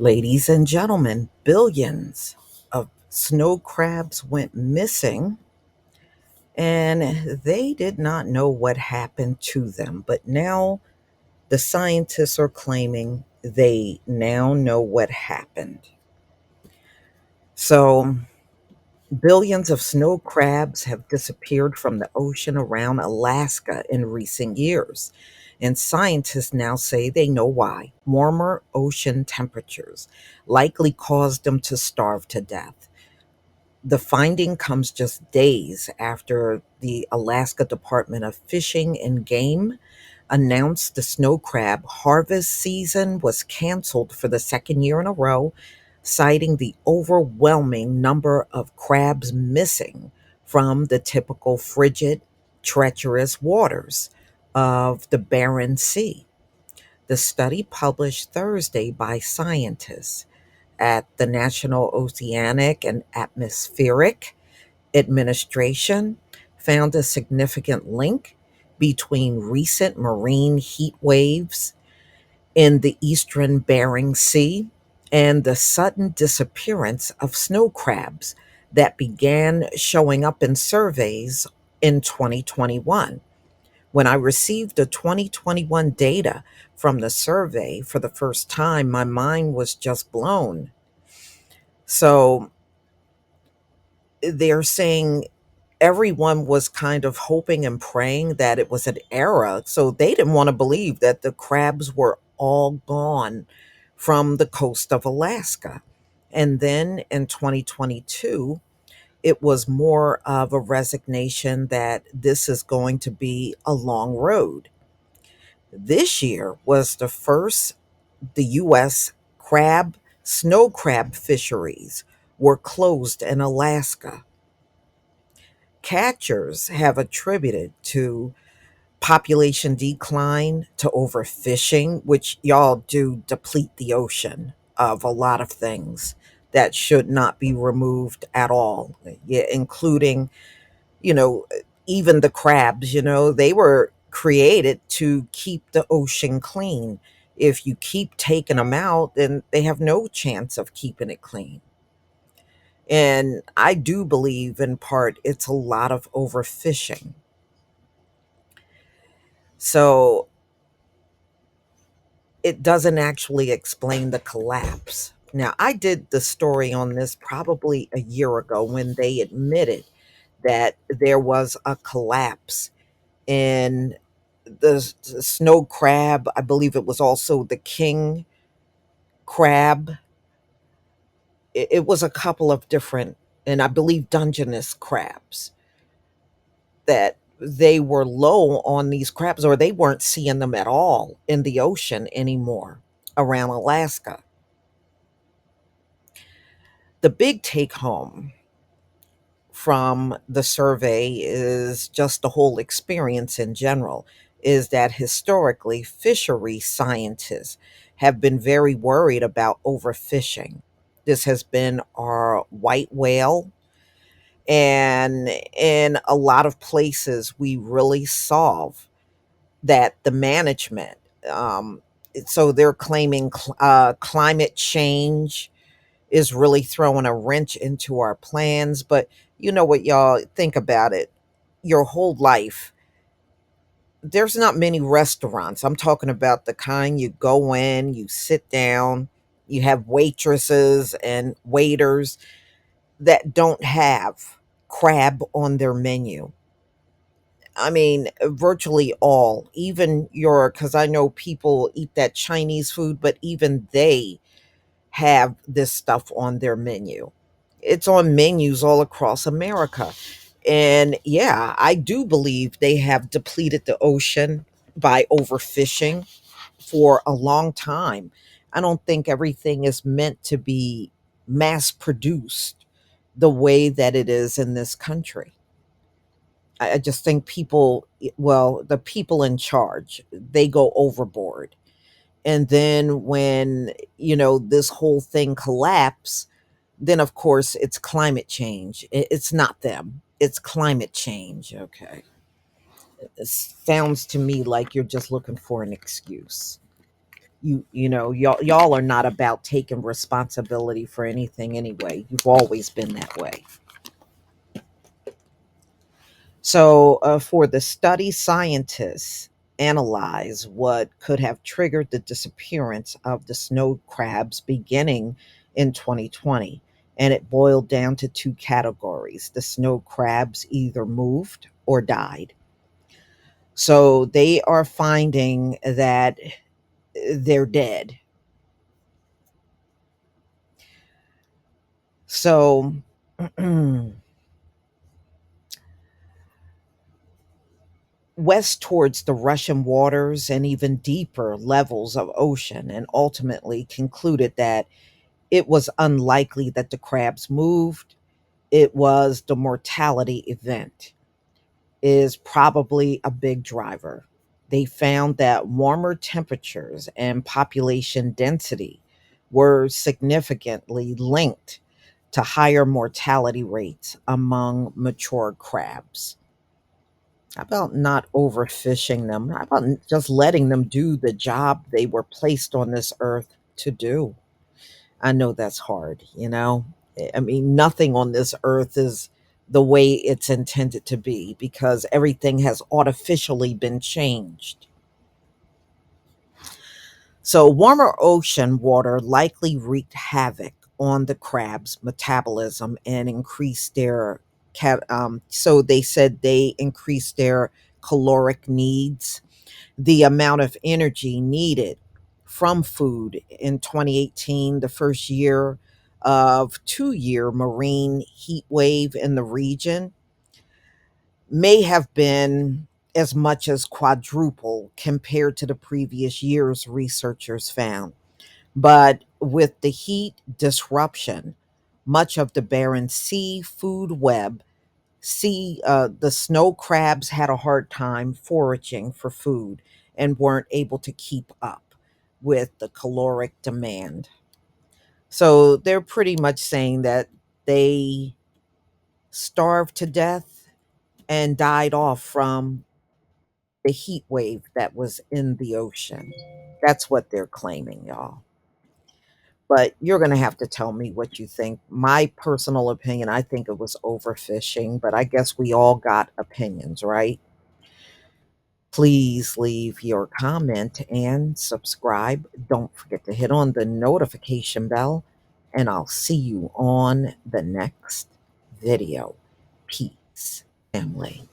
Ladies and gentlemen, billions of snow crabs went missing and they did not know what happened to them. But now the scientists are claiming they now know what happened. So, billions of snow crabs have disappeared from the ocean around Alaska in recent years. And scientists now say they know why. Warmer ocean temperatures likely caused them to starve to death. The finding comes just days after the Alaska Department of Fishing and Game announced the snow crab harvest season was canceled for the second year in a row, citing the overwhelming number of crabs missing from the typical frigid, treacherous waters of the Barents Sea. The study published Thursday by scientists at the National Oceanic and Atmospheric Administration found a significant link between recent marine heat waves in the eastern Bering Sea and the sudden disappearance of snow crabs that began showing up in surveys in 2021. When I received the 2021 data from the survey for the first time, my mind was just blown. So they're saying everyone was kind of hoping and praying that it was an error. So they didn't want to believe that the crabs were all gone from the coast of Alaska. And then in 2022, it was more of a resignation that this is going to be a long road. This year was the first the U.S. snow crab fisheries were closed in Alaska. Catchers have attributed to population decline to overfishing, which y'all do deplete the ocean of a lot of things that should not be removed at all, yeah, including, you know, even the crabs, they were created to keep the ocean clean. If you keep taking them out, then they have no chance of keeping it clean. And I do believe in part it's a lot of overfishing. So it doesn't actually explain the collapse. Now, I did the story on this probably a year ago when they admitted that there was a collapse in the snow crab. I believe it was also the king crab. It was a couple of different, and I believe Dungeness crabs, that they were low on these crabs or they weren't seeing them at all in the ocean anymore around Alaska. The big take home from the survey is just the whole experience in general is that historically fishery scientists have been very worried about overfishing. This has been our white whale, and in a lot of places we really solve that the management. Um, so they're claiming climate change is really throwing a wrench into our plans. But you know what, y'all, think about it. Your whole life, there's not many restaurants. I'm talking about the kind you go in, you sit down, you have waitresses and waiters that don't have crab on their menu. I mean, virtually all, even because I know people eat that Chinese food, but even they have this stuff on their menu. It's on menus all across America. And yeah, I do believe they have depleted the ocean by overfishing for a long time. I don't think everything is meant to be mass produced the way that it is in this country. I just think people, well, the people in charge, they go overboard. And then when, this whole thing collapse, then of course it's climate change. It's not them. It's climate change. Okay. It sounds to me like you're just looking for an excuse. Y'all are not about taking responsibility for anything anyway. You've always been that way. So, for the study, scientists analyze what could have triggered the disappearance of the snow crabs beginning in 2020. And it boiled down to two categories: the snow crabs either moved or died. So, they are finding that they're dead. So, west towards the Russian waters and even deeper levels of ocean, and ultimately concluded that it was unlikely that the crabs moved. It was the mortality event is probably a big driver. They found that warmer temperatures and population density were significantly linked to higher mortality rates among mature crabs. How about not overfishing them? How about just letting them do the job they were placed on this earth to do? I know that's hard, you know? I mean, nothing on this earth is the way it's intended to be because everything has artificially been changed. So, warmer ocean water likely wreaked havoc on the crab's metabolism and increased their so they said they increased their caloric needs, the amount of energy needed from food in 2018, the first year of 2 year marine heat wave in the region, may have been as much as quadruple compared to the previous years, researchers found. But with the heat disruption, much of the barren sea food web, the snow crabs had a hard time foraging for food and weren't able to keep up with the caloric demand. So they're pretty much saying that they starved to death and died off from the heat wave that was in the ocean. That's what they're claiming, y'all. But you're going to have to tell me what you think. My personal opinion, I think it was overfishing, but I guess we all got opinions, right? Please leave your comment and subscribe. Don't forget to hit on the notification bell, and I'll see you on the next video. Peace, family.